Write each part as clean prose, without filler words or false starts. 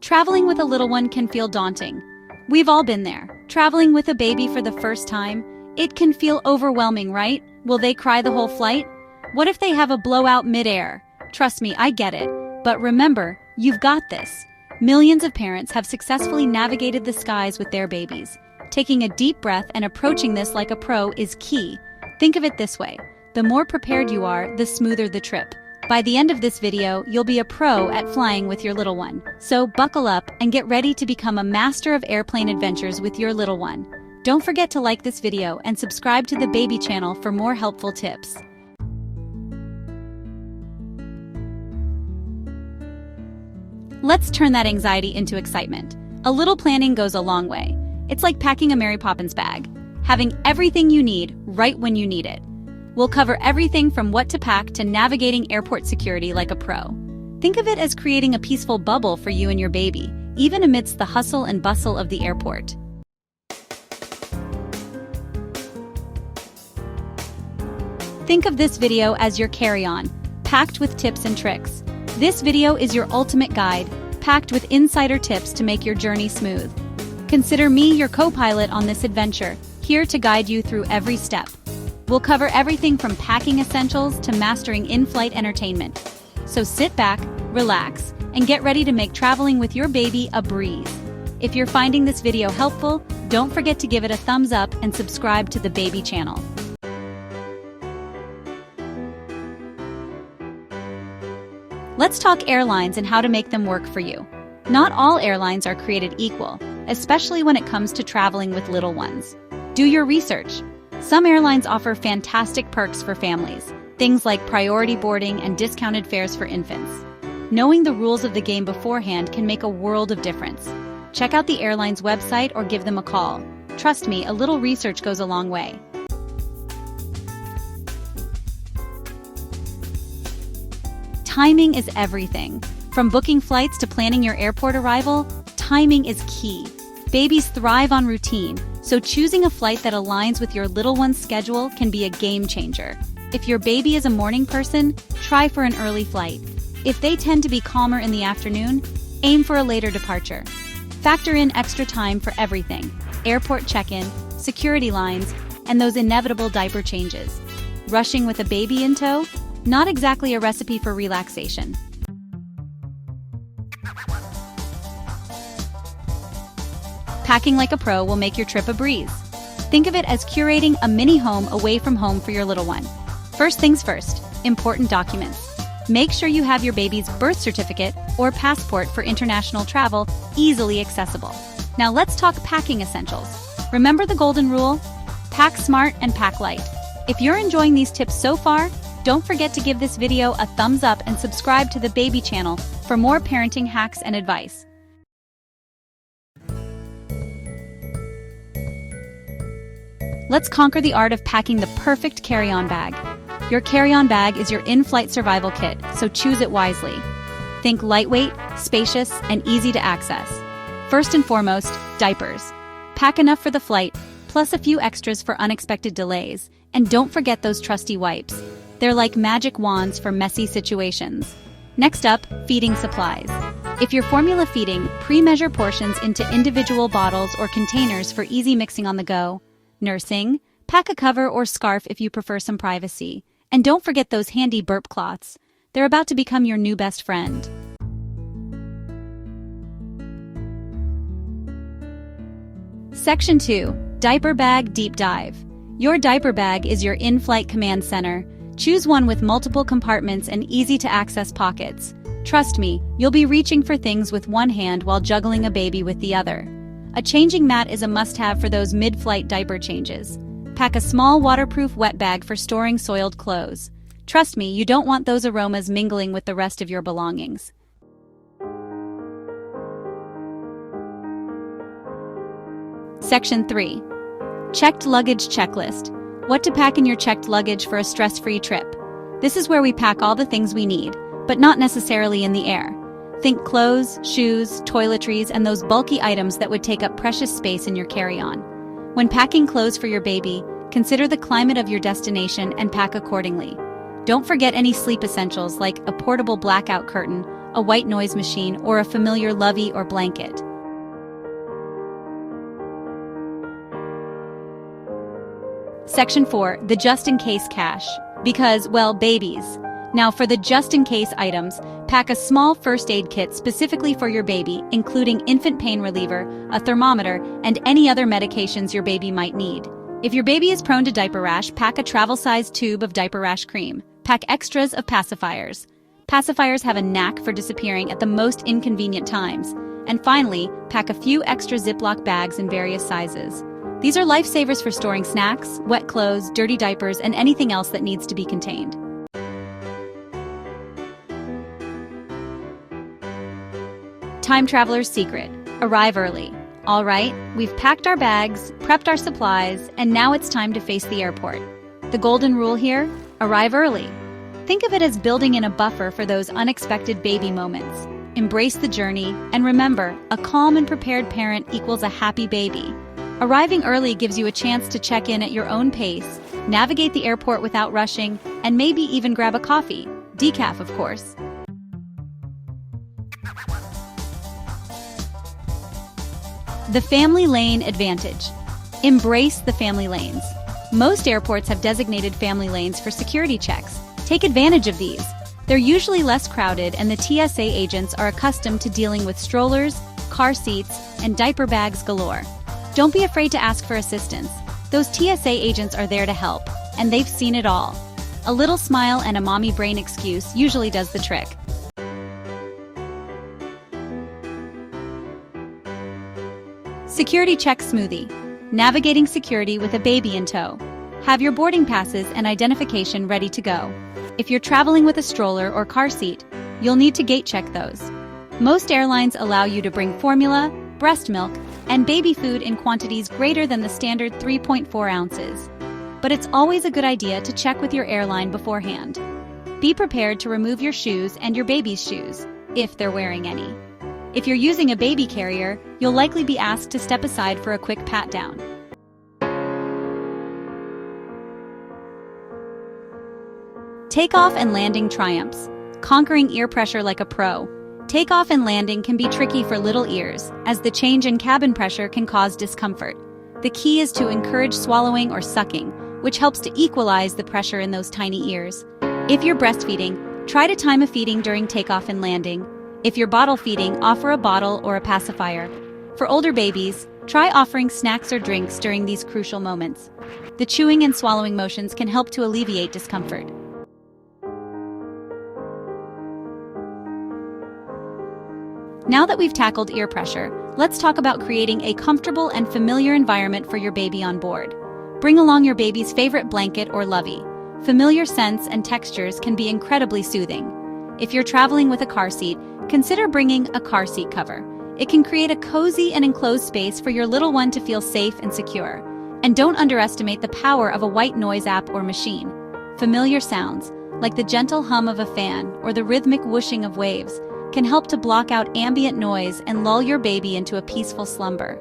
Traveling with a little one can feel daunting. We've all been there. Traveling with a baby for the first time, it can feel overwhelming, right? Will they cry the whole flight? What if they have a blowout midair? Trust me, I get it. But remember, you've got this. Millions of parents have successfully navigated the skies with their babies. Taking a deep breath and approaching this like a pro is key. Think of it this way. The more prepared you are, the smoother the trip. By the end of this video, you'll be a pro at flying with your little one. So buckle up and get ready to become a master of airplane adventures with your little one. Don't forget to like this video and subscribe to the Baby channel for more helpful tips. Let's turn that anxiety into excitement. A little planning goes a long way. It's like packing a Mary Poppins bag, having everything you need right when you need it. We'll cover everything from what to pack to navigating airport security like a pro. Think of it as creating a peaceful bubble for you and your baby, even amidst the hustle and bustle of the airport. Think of this video as your carry-on, packed with tips and tricks. This video is your ultimate guide, packed with insider tips to make your journey smooth. Consider me your co-pilot on this adventure, here to guide you through every step. We'll cover everything from packing essentials to mastering in-flight entertainment. So sit back, relax, and get ready to make traveling with your baby a breeze. If you're finding this video helpful, don't forget to give it a thumbs up and subscribe to the Baby channel. Let's talk airlines and how to make them work for you. Not all airlines are created equal, especially when it comes to traveling with little ones. Do your research. Some airlines offer fantastic perks for families, things like priority boarding and discounted fares for infants. Knowing the rules of the game beforehand can make a world of difference. Check out the airline's website or give them a call. Trust me, a little research goes a long way. Timing is everything. From booking flights to planning your airport arrival, timing is key. Babies thrive on routine, so choosing a flight that aligns with your little one's schedule can be a game changer. If your baby is a morning person, try for an early flight. If they tend to be calmer in the afternoon, aim for a later departure. Factor in extra time for everything: airport check-in, security lines, and those inevitable diaper changes. Rushing with a baby in tow? Not exactly a recipe for relaxation. Packing like a pro will make your trip a breeze. Think of it as curating a mini home away from home for your little one. First things first, important documents. Make sure you have your baby's birth certificate or passport for international travel easily accessible. Now let's talk packing essentials. Remember the golden rule? Pack smart and pack light. If you're enjoying these tips so far, don't forget to give this video a thumbs up and subscribe to the Baby channel for more parenting hacks and advice. Let's conquer the art of packing the perfect carry-on bag. Your carry-on bag is your in-flight survival kit, so choose it wisely. Think lightweight, spacious, and easy to access. First and foremost, diapers. Pack enough for the flight, plus a few extras for unexpected delays. And don't forget those trusty wipes. They're like magic wands for messy situations. Next up, feeding supplies. If you're formula feeding, pre-measure portions into individual bottles or containers for easy mixing on the go. Nursing, pack a cover or scarf if you prefer some privacy. And don't forget those handy burp cloths. They're about to become your new best friend. Section 2. Diaper Bag Deep Dive. Your diaper bag is your in-flight command center. Choose one with multiple compartments and easy-to-access pockets. Trust me, you'll be reaching for things with one hand while juggling a baby with the other. A changing mat is a must-have for those mid-flight diaper changes. Pack a small waterproof wet bag for storing soiled clothes. Trust me, you don't want those aromas mingling with the rest of your belongings. Section 3. Checked luggage checklist. What to pack in your checked luggage for a stress-free trip. This is where we pack all the things we need, but not necessarily in the air. Think clothes, shoes, toiletries, and those bulky items that would take up precious space in your carry-on. When packing clothes for your baby, consider the climate of your destination and pack accordingly. Don't forget any sleep essentials like a portable blackout curtain, a white noise machine, or a familiar lovey or blanket. Section 4. The just-in-case cache. Because, well, babies. Now for the just-in-case items, pack a small first aid kit specifically for your baby, including infant pain reliever, a thermometer, and any other medications your baby might need. If your baby is prone to diaper rash, pack a travel-sized tube of diaper rash cream. Pack extras of pacifiers. Pacifiers have a knack for disappearing at the most inconvenient times. And finally, pack a few extra Ziploc bags in various sizes. These are lifesavers for storing snacks, wet clothes, dirty diapers, and anything else that needs to be contained. Time traveler's secret: arrive early. All right, we've packed our bags, prepped our supplies, and now it's time to face the airport. The golden rule here: arrive early. Think of it as building in a buffer for those unexpected baby moments. Embrace the journey, and remember, a calm and prepared parent equals a happy baby. Arriving early gives you a chance to check in at your own pace, navigate the airport without rushing, and maybe even grab a coffee. Decaf, of course. The family lane advantage. Embrace the family lanes. Most airports have designated family lanes for security checks. Take advantage of these. They're usually less crowded, and the TSA agents are accustomed to dealing with strollers, car seats, and diaper bags galore. Don't be afraid to ask for assistance. Those TSA agents are there to help, and they've seen it all. A little smile and a mommy brain excuse usually does the trick. Security check smoothie. Navigating security with a baby in tow. Have your boarding passes and identification ready to go. If you're traveling with a stroller or car seat, you'll need to gate check those. Most airlines allow you to bring formula, breast milk, and baby food in quantities greater than the standard 3.4 ounces. But it's always a good idea to check with your airline beforehand. Be prepared to remove your shoes and your baby's shoes, if they're wearing any. If you're using a baby carrier, you'll likely be asked to step aside for a quick pat-down. Takeoff and landing triumphs. Conquering ear pressure like a pro. Takeoff and landing can be tricky for little ears, as the change in cabin pressure can cause discomfort. The key is to encourage swallowing or sucking, which helps to equalize the pressure in those tiny ears. If you're breastfeeding, try to time a feeding during takeoff and landing. If you're bottle feeding, offer a bottle or a pacifier. For older babies, try offering snacks or drinks during these crucial moments. The chewing and swallowing motions can help to alleviate discomfort. Now that we've tackled ear pressure, let's talk about creating a comfortable and familiar environment for your baby on board. Bring along your baby's favorite blanket or lovey. Familiar scents and textures can be incredibly soothing. If you're traveling with a car seat, consider bringing a car seat cover. It can create a cozy and enclosed space for your little one to feel safe and secure. And don't underestimate the power of a white noise app or machine. Familiar sounds, like the gentle hum of a fan or the rhythmic whooshing of waves, can help to block out ambient noise and lull your baby into a peaceful slumber.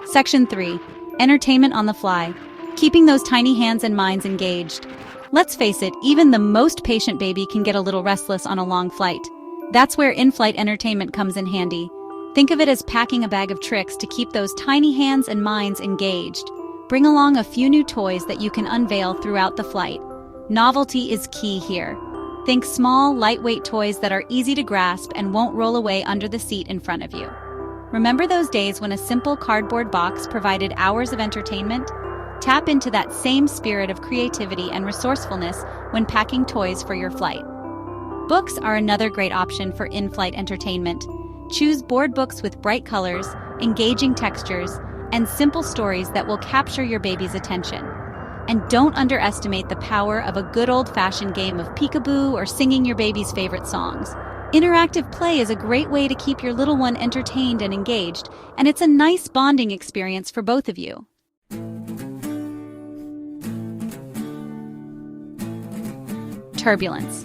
Section 3. Entertainment on the fly. Keeping those tiny hands and minds engaged. Let's face it, even the most patient baby can get a little restless on a long flight. That's where in-flight entertainment comes in handy. Think of it as packing a bag of tricks to keep those tiny hands and minds engaged. Bring along a few new toys that you can unveil throughout the flight. Novelty is key here. Think small, lightweight toys that are easy to grasp and won't roll away under the seat in front of you. Remember those days when a simple cardboard box provided hours of entertainment? Tap into that same spirit of creativity and resourcefulness when packing toys for your flight. Books are another great option for in-flight entertainment. Choose board books with bright colors, engaging textures, and simple stories that will capture your baby's attention. And don't underestimate the power of a good old-fashioned game of peekaboo or singing your baby's favorite songs. Interactive play is a great way to keep your little one entertained and engaged, and it's a nice bonding experience for both of you. Turbulence.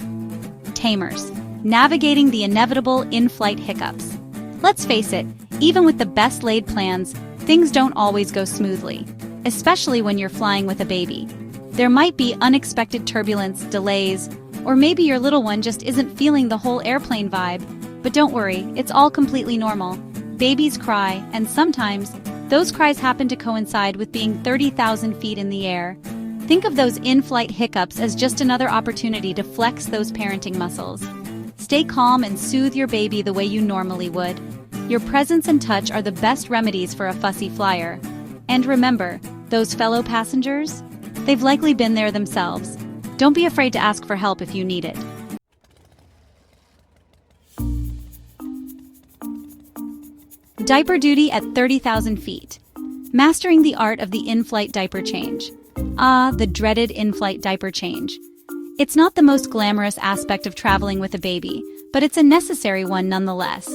Tamers. Navigating the inevitable in-flight hiccups. Let's face it, even with the best-laid plans, things don't always go smoothly, especially when you're flying with a baby. There might be unexpected turbulence, delays, or maybe your little one just isn't feeling the whole airplane vibe. But don't worry, it's all completely normal. Babies cry, and sometimes those cries happen to coincide with being 30,000 feet in the air. Think of those in-flight hiccups as just another opportunity to flex those parenting muscles. Stay calm and soothe your baby the way you normally would. Your presence and touch are the best remedies for a fussy flyer. And remember, those fellow passengers? They've likely been there themselves. Don't be afraid to ask for help if you need it. Diaper duty at 30,000 feet. Mastering the art of the in-flight diaper change. Ah, the dreaded in-flight diaper change. It's not the most glamorous aspect of traveling with a baby, but it's a necessary one nonetheless.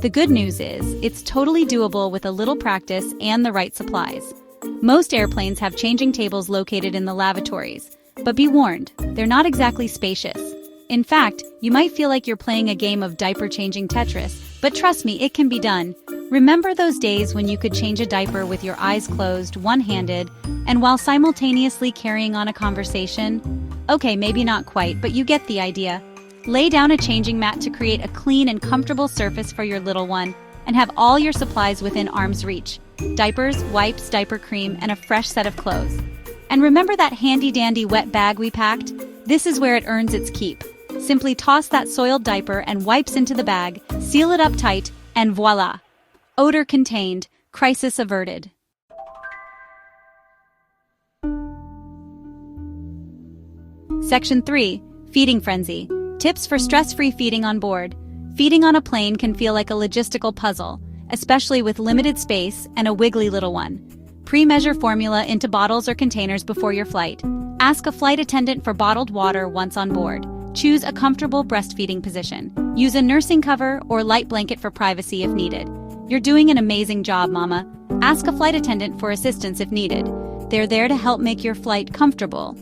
The good news is, it's totally doable with a little practice and the right supplies. Most airplanes have changing tables located in the lavatories, but be warned, they're not exactly spacious. In fact, you might feel like you're playing a game of diaper-changing Tetris, but trust me, it can be done. Remember those days when you could change a diaper with your eyes closed, one-handed, and while simultaneously carrying on a conversation? Okay, maybe not quite, but you get the idea. Lay down a changing mat to create a clean and comfortable surface for your little one, and have all your supplies within arm's reach. Diapers, wipes, diaper cream, and a fresh set of clothes. And remember that handy-dandy wet bag we packed? This is where it earns its keep. Simply toss that soiled diaper and wipes into the bag, seal it up tight, and voila! Odor contained, crisis averted. Section 3. Feeding Frenzy. Tips for stress-free feeding on board. Feeding on a plane can feel like a logistical puzzle, especially with limited space and a wiggly little one. Pre-measure formula into bottles or containers before your flight. Ask a flight attendant for bottled water once on board. Choose a comfortable breastfeeding position. Use a nursing cover or light blanket for privacy if needed. You're doing an amazing job, Mama. Ask a flight attendant for assistance if needed. They're there to help make your flight comfortable.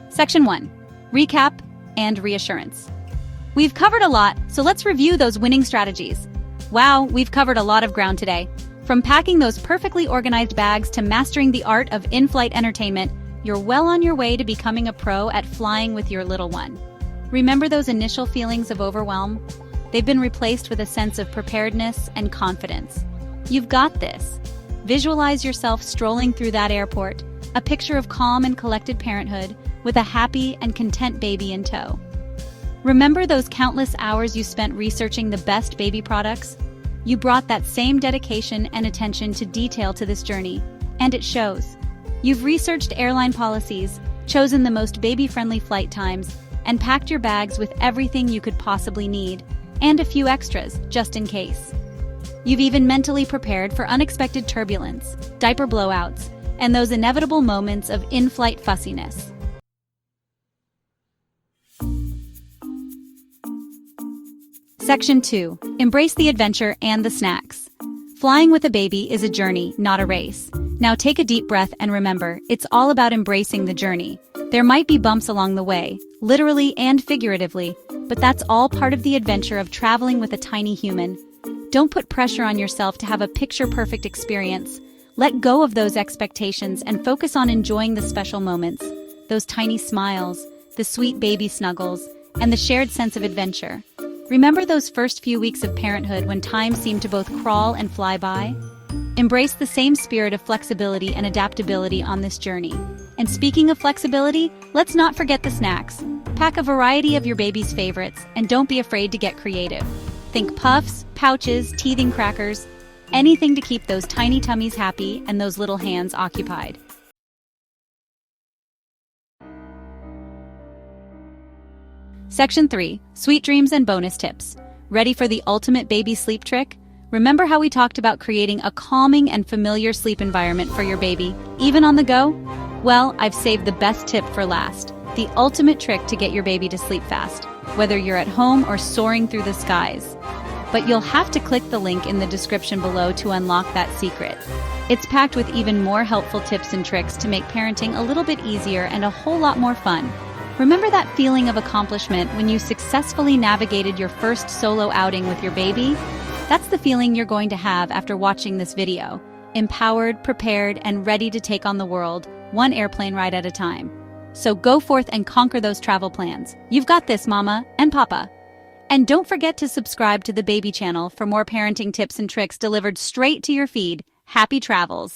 Section 1. Recap and reassurance. We've covered a lot, so let's review those winning strategies. Wow, we've covered a lot of ground today. From packing those perfectly organized bags to mastering the art of in-flight entertainment, you're well on your way to becoming a pro at flying with your little one. Remember those initial feelings of overwhelm? They've been replaced with a sense of preparedness and confidence. You've got this. Visualize yourself strolling through that airport, a picture of calm and collected parenthood, with a happy and content baby in tow. Remember those countless hours you spent researching the best baby products? You brought that same dedication and attention to detail to this journey, and it shows. You've researched airline policies, chosen the most baby-friendly flight times, and packed your bags with everything you could possibly need, and a few extras, just in case. You've even mentally prepared for unexpected turbulence, diaper blowouts, and those inevitable moments of in-flight fussiness. Section 2. Embrace the adventure and the snacks. Flying with a baby is a journey, not a race. Now take a deep breath and remember, it's all about embracing the journey. There might be bumps along the way, literally and figuratively, but that's all part of the adventure of traveling with a tiny human. Don't put pressure on yourself to have a picture-perfect experience. Let go of those expectations and focus on enjoying the special moments, those tiny smiles, the sweet baby snuggles, and the shared sense of adventure. Remember those first few weeks of parenthood when time seemed to both crawl and fly by? Embrace the same spirit of flexibility and adaptability on this journey. And speaking of flexibility, let's not forget the snacks. Pack a variety of your baby's favorites, and don't be afraid to get creative. Think puffs, pouches, teething crackers, anything to keep those tiny tummies happy and those little hands occupied. Section 3. Sweet Dreams and Bonus Tips. Ready for the ultimate baby sleep trick? Remember how we talked about creating a calming and familiar sleep environment for your baby, even on the go? Well, I've saved the best tip for last. The ultimate trick to get your baby to sleep fast, whether you're at home or soaring through the skies. But you'll have to click the link in the description below to unlock that secret. It's packed with even more helpful tips and tricks to make parenting a little bit easier and a whole lot more fun. Remember that feeling of accomplishment when you successfully navigated your first solo outing with your baby? That's the feeling you're going to have after watching this video. empowered, prepared, and ready to take on the world, one airplane ride at a time. So go forth and conquer those travel plans. You've got this, Mama and Papa. And don't forget to subscribe to the Baby channel for more parenting tips and tricks delivered straight to your feed. Happy travels!